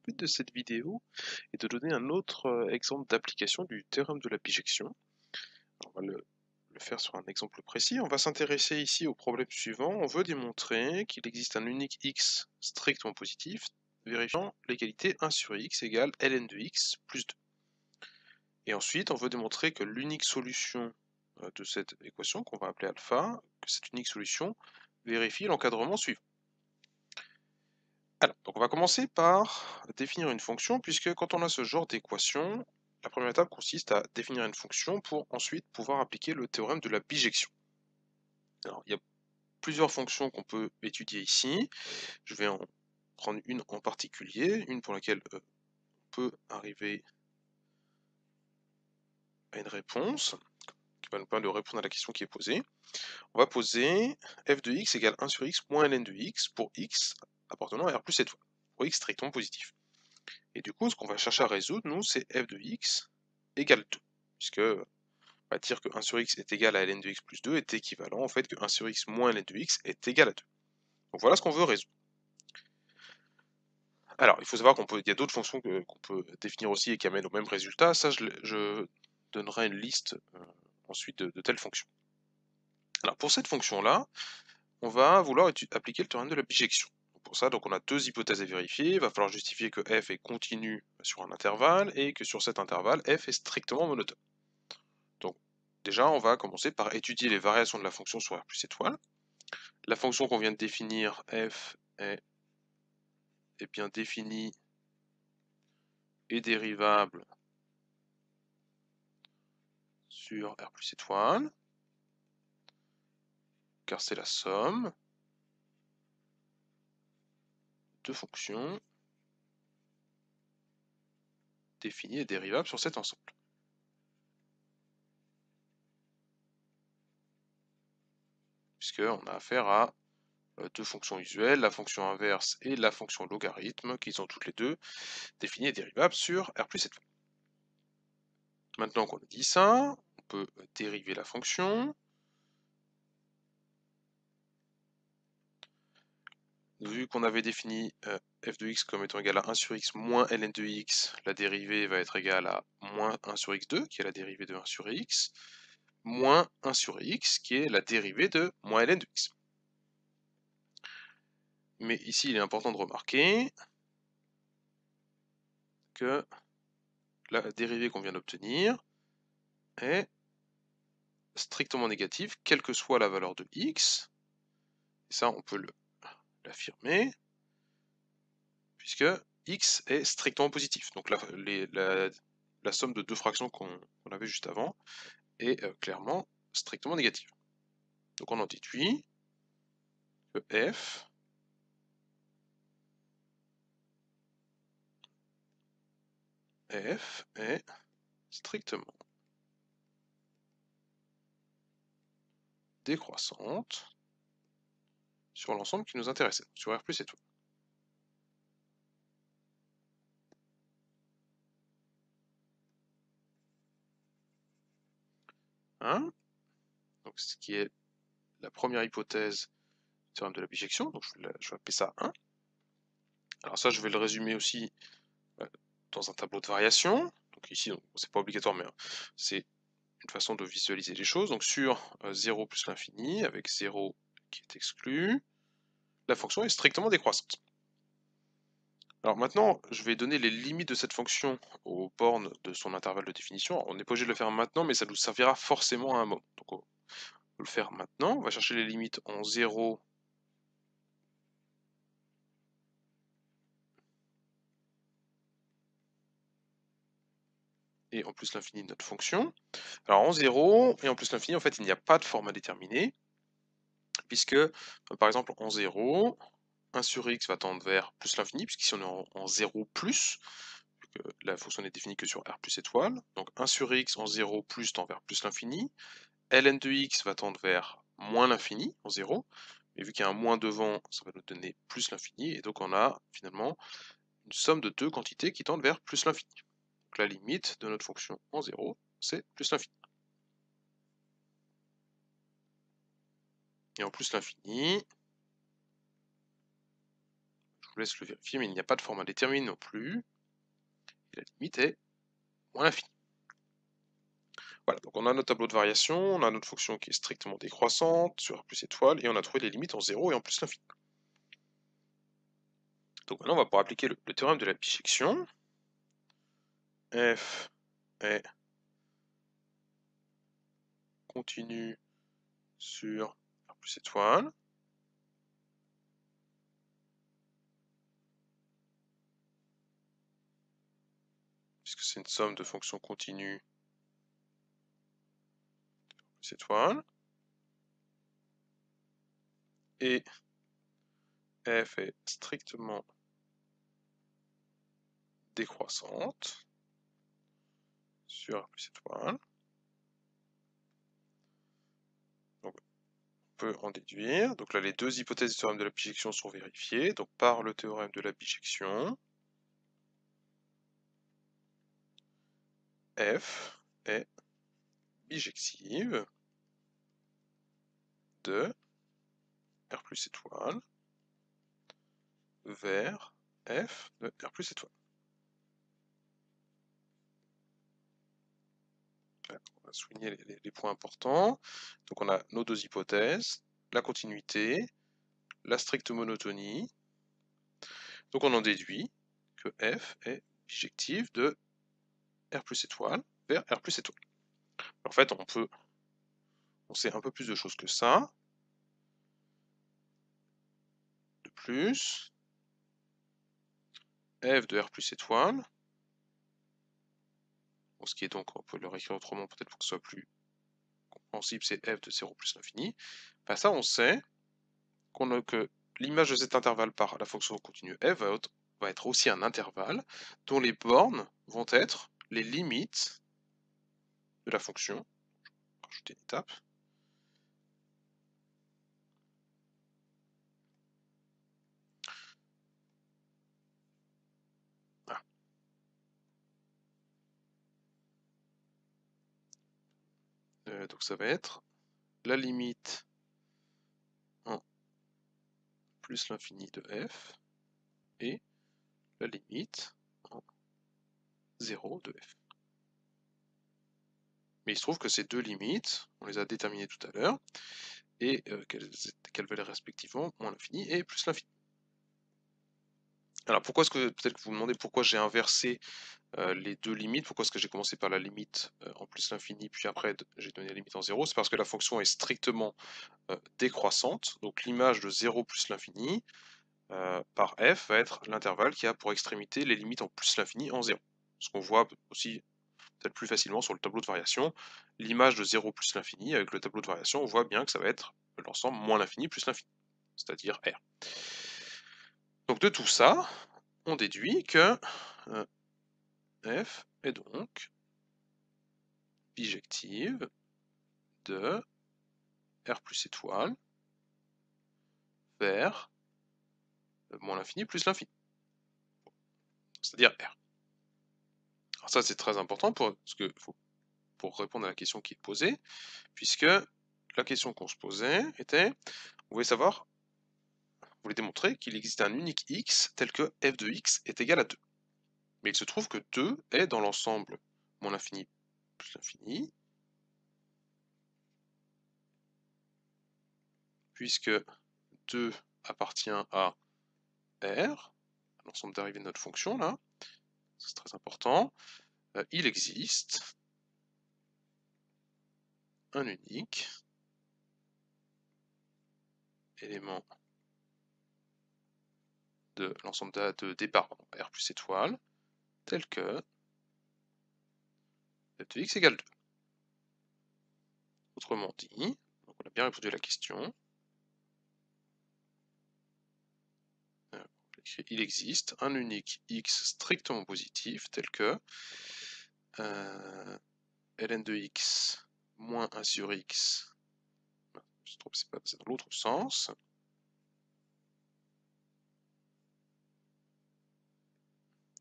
but de cette vidéo est de donner un autre exemple d'application du théorème de la bijection. On va le faire sur un exemple précis. On va s'intéresser ici au problème suivant. On veut démontrer qu'il existe un unique x strictement positif, vérifiant l'égalité 1 sur x égale ln de x plus 2. Et ensuite, on veut démontrer que l'unique solution de cette équation, qu'on va appeler alpha, que cette unique solution vérifie l'encadrement suivant. Alors, donc on va commencer par définir une fonction, puisque quand on a ce genre d'équation, la première étape consiste à définir une fonction pour ensuite pouvoir appliquer le théorème de la bijection. Alors, il y a plusieurs fonctions qu'on peut étudier ici. Je vais en prendre une en particulier, une pour laquelle on peut arriver à une réponse, qui va nous permettre de répondre à la question qui est posée. On va poser f de x égale 1 sur x moins ln de x pour x appartenant à R plus étoile, pour x strictement positif. Et du coup, ce qu'on va chercher à résoudre, nous, c'est f de x égale 2, puisque on va dire que 1 sur x est égal à ln de x plus 2 est équivalent au fait que 1 sur x moins ln de x est égal à 2. Donc voilà ce qu'on veut résoudre. Alors, il faut savoir qu'il y a d'autres fonctions qu'on peut définir aussi et qui amènent au même résultat. Ça, je donnerai une liste ensuite de telles fonctions. Alors, pour cette fonction-là, on va vouloir appliquer le théorème de la bijection. Pour ça, donc on a deux hypothèses à vérifier. Il va falloir justifier que f est continu sur un intervalle et que sur cet intervalle, f est strictement monotone. Donc, déjà, on va commencer par étudier les variations de la fonction sur R plus étoile. La fonction qu'on vient de définir, f est bien définie et dérivable sur R plus étoile, car c'est la somme de fonctions définies et dérivables sur cet ensemble. Puisqu'on a affaire à deux fonctions usuelles, la fonction inverse et la fonction logarithme, qui sont toutes les deux définies et dérivables sur R plus étoile. Maintenant qu'on a dit ça, on peut dériver la fonction. Vu qu'on avait défini f de x comme étant égal à 1 sur x moins ln de x, la dérivée va être égale à moins 1 sur x2, qui est la dérivée de 1 sur x, moins 1 sur x, qui est la dérivée de moins ln de x. Mais ici, il est important de remarquer que la dérivée qu'on vient d'obtenir est strictement négative, quelle que soit la valeur de x. Et ça, on peut l'affirmer, puisque x est strictement positif. Donc la somme de deux fractions qu'on avait juste avant est clairement strictement négative. Donc on en déduit que f est strictement décroissante sur l'ensemble qui nous intéressait, sur R plus étoile. Hein, donc ce qui est la première hypothèse du théorème de la bijection, donc je vais appeler ça 1. Alors ça, je vais le résumer aussi dans un tableau de variation. Donc ici, c'est pas obligatoire, mais c'est une façon de visualiser les choses. Donc sur 0 plus l'infini, avec 0 qui est exclu, la fonction est strictement décroissante. Alors maintenant, je vais donner les limites de cette fonction aux bornes de son intervalle de définition. On n'est pas obligé de le faire maintenant, mais ça nous servira forcément à un moment. Donc on va le faire maintenant. On va chercher les limites en 0 et en plus l'infini de notre fonction. Alors en 0 et en plus l'infini, en fait, il n'y a pas de forme à déterminer, puisque, par exemple, en 0, 1 sur x va tendre vers plus l'infini, puisqu'ici on est en 0 plus, la fonction n'est définie que sur R plus étoile. Donc 1 sur x en 0 plus tend vers plus l'infini. Ln de x va tendre vers moins l'infini en 0. Mais vu qu'il y a un moins devant, ça va nous donner plus l'infini. Et donc on a finalement une somme de deux quantités qui tendent vers plus l'infini. Donc la limite de notre fonction en 0, c'est plus l'infini. Et en plus l'infini, vous laisse le vérifier, mais il n'y a pas de forme indéterminée non plus. Et la limite est moins l'infini. Voilà, donc on a notre tableau de variation, on a notre fonction qui est strictement décroissante sur R plus étoile, et on a trouvé les limites en 0 et en plus l'infini. Donc maintenant on va pouvoir appliquer le théorème de la bijection. F est continu sur R plus étoile. Puisque c'est une somme de fonctions continues de R plus étoile. Et F est strictement décroissante sur R plus étoile. Donc, on peut en déduire. Donc là, les deux hypothèses du théorème de la bijection sont vérifiées. Donc par le théorème de la bijection, F est bijective de R plus étoile vers F de R plus étoile. On va souligner les points importants. Donc on a nos deux hypothèses, la continuité, la stricte monotonie. Donc on en déduit que F est bijective de R plus étoile vers R plus étoile. En fait, on sait un peu plus de choses que ça. De plus, F de R plus étoile, bon, ce qui est donc, on peut le réécrire autrement peut-être pour que ce soit plus compréhensible, c'est F de 0 plus l'infini. Ben ça, on sait que l'image de cet intervalle par la fonction continue F va être aussi un intervalle dont les bornes vont être les limites de la fonction. Je vais rajouter une étape. Donc ça va être la limite en plus l'infini de f et la limite en 0 de f. Mais il se trouve que ces deux limites, on les a déterminées tout à l'heure, et qu'elles valaient respectivement moins l'infini et plus l'infini. Alors pourquoi est-ce que, peut-être que vous vous demandez pourquoi j'ai inversé les deux limites, pourquoi est-ce que j'ai commencé par la limite en plus l'infini, puis après j'ai donné la limite en 0, c'est parce que la fonction est strictement décroissante, donc l'image de 0 plus l'infini par f va être l'intervalle qui a pour extrémité les limites en plus l'infini en 0. Ce qu'on voit aussi peut-être plus facilement sur le tableau de variation, l'image de 0 plus l'infini, avec le tableau de variation, on voit bien que ça va être l'ensemble moins l'infini plus l'infini, c'est-à-dire R. Donc de tout ça, on déduit que f est donc bijective de R plus étoile vers moins l'infini plus l'infini, c'est-à-dire R. Alors ça c'est très important pour répondre à la question qui est posée, puisque la question qu'on se posait était, on voulait savoir, on voulait démontrer qu'il existe un unique x tel que f de x est égal à 2. Mais il se trouve que 2 est dans l'ensemble moins l'infini plus l'infini, puisque 2 appartient à R, l'ensemble dérivé de notre fonction là, c'est très important, il existe un unique élément de l'ensemble de départ R plus étoile, tel que f de x égale 2. Autrement dit, donc on a bien répondu à la question, il existe un unique x strictement positif tel que ln de x moins 1 sur x, je trouve que c'est dans l'autre sens,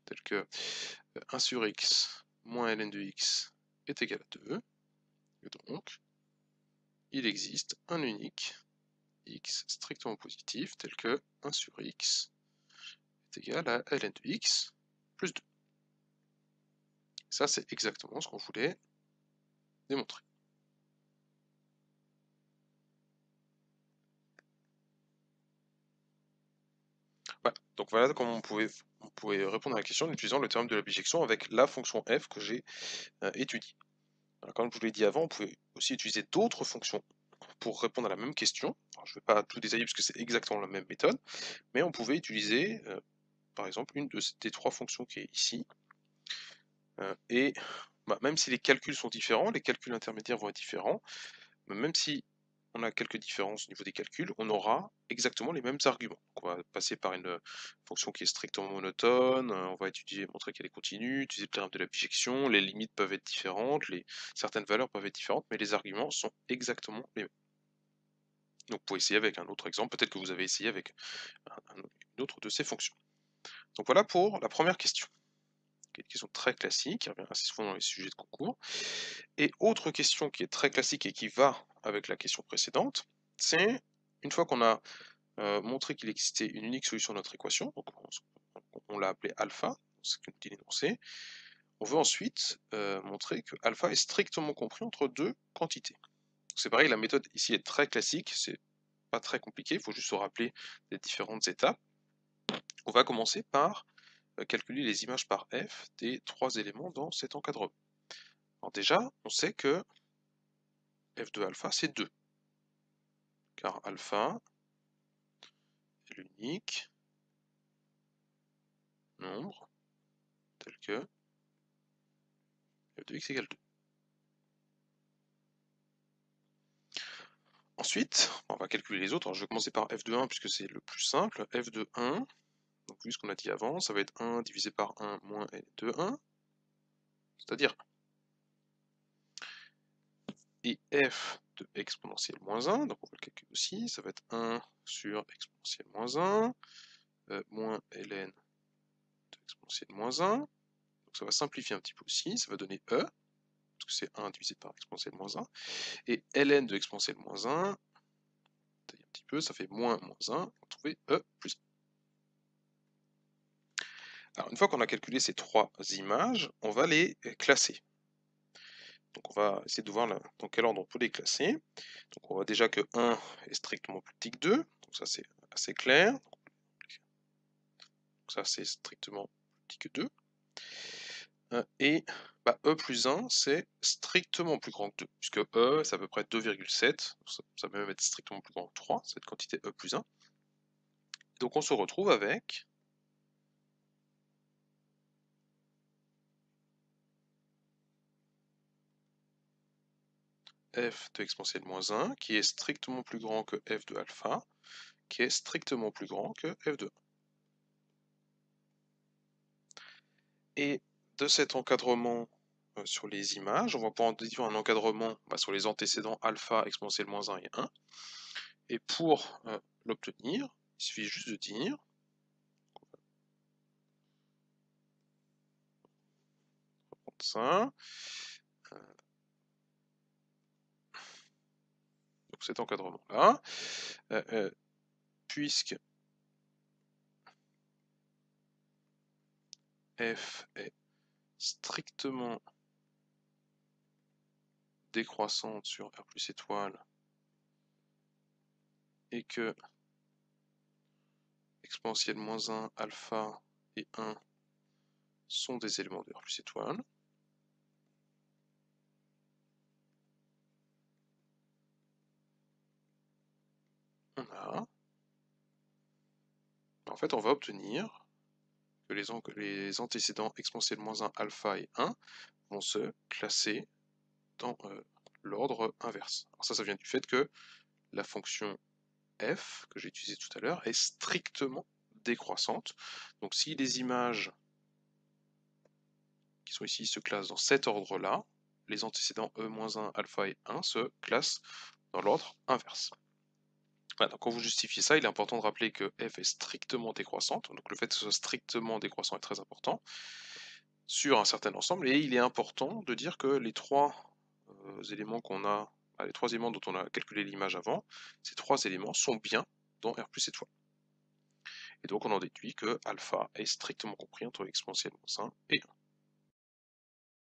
tel que 1 sur x moins ln de x est égal à 2, et donc il existe un unique x strictement positif tel que 1 sur x est égal à ln de x plus 2. Ça, c'est exactement ce qu'on voulait démontrer. Voilà. Donc voilà comment on pouvait répondre à la question en utilisant le théorème de la bijection avec la fonction f que j'ai étudiée. Alors, comme je vous l'ai dit avant, on pouvait aussi utiliser d'autres fonctions pour répondre à la même question. Alors, je ne vais pas tout détailler parce que c'est exactement la même méthode, mais on pouvait utiliser par exemple une des trois fonctions qui est ici. Et même si les calculs sont différents, les calculs intermédiaires vont être différents, même si on a quelques différences au niveau des calculs, on aura exactement les mêmes arguments. Donc, on va passer par une fonction qui est strictement monotone, on va montrer qu'elle est continue, utiliser le théorème de la bijection, les limites peuvent être différentes, certaines valeurs peuvent être différentes, mais les arguments sont exactement les mêmes. Donc vous pouvez essayer avec un autre exemple, peut-être que vous avez essayé avec une autre de ces fonctions. Donc voilà pour la première question. Une question très classique, qui revient assez souvent dans les sujets de concours. Et autre question qui est très classique et qui va avec la question précédente, c'est une fois qu'on a montré qu'il existait une unique solution à notre équation, donc on l'a appelée alpha, c'est ce que nous dit l'énoncé, on veut ensuite montrer que alpha est strictement compris entre deux quantités. C'est pareil, la méthode ici est très classique, c'est pas très compliqué, il faut juste se rappeler les différentes étapes. On va commencer par calculer les images par f des trois éléments dans cet encadrement. Alors déjà, on sait que f de alpha c'est 2, car alpha est l'unique nombre tel que f de x égale 2. Ensuite, on va calculer les autres. Alors, je vais commencer par f de 1 puisque c'est le plus simple. f de 1, donc vu ce qu'on a dit avant, ça va être 1 divisé par 1 moins ln de 1, c'est-à-dire 1. Et f de exponentielle moins 1, donc on va le calculer aussi, ça va être 1 sur exponentielle moins 1, moins ln de exponentielle moins 1. Donc ça va simplifier un petit peu aussi, ça va donner e, parce que c'est 1 divisé par exponentielle moins 1. Et ln de exponentielle moins 1, un petit peu, ça fait moins 1, on va trouver e plus 1. Alors une fois qu'on a calculé ces trois images, on va les classer. Donc on va essayer de voir dans quel ordre on peut les classer. Donc on voit déjà que 1 est strictement plus petit que 2, donc ça c'est assez clair. Donc ça c'est strictement plus petit que 2. Et e plus 1 c'est strictement plus grand que 2, puisque e c'est à peu près 2,7, ça peut même être strictement plus grand que 3, cette quantité e plus 1. Donc on se retrouve avec f de exponentielle moins 1, qui est strictement plus grand que f de alpha, qui est strictement plus grand que f de 1. Et de cet encadrement sur les images, on va pouvoir en déduire un encadrement sur les antécédents alpha exponentielle moins 1 et 1. Et pour l'obtenir, il suffit juste de dire ça. Donc cet encadrement-là, puisque f est strictement décroissante sur R plus étoile et que exponentielle moins 1, alpha et 1 sont des éléments de R plus étoile, en fait on va obtenir que les antécédents exponentielle moins 1, alpha et 1 vont se classer dans l'ordre inverse. Alors ça vient du fait que la fonction f, que j'ai utilisée tout à l'heure, est strictement décroissante. Donc si les images qui sont ici se classent dans cet ordre-là, les antécédents e-1, alpha et 1 se classent dans l'ordre inverse. Voilà, donc quand vous justifiez ça, il est important de rappeler que f est strictement décroissante, donc le fait que ce soit strictement décroissant est très important, sur un certain ensemble, et il est important de dire que les trois éléments qu'on a, les trois éléments dont on a calculé l'image avant, ces trois éléments sont bien dans R plus étoile. Et donc on en déduit que alpha est strictement compris entre exponentielle moins 1 et 1.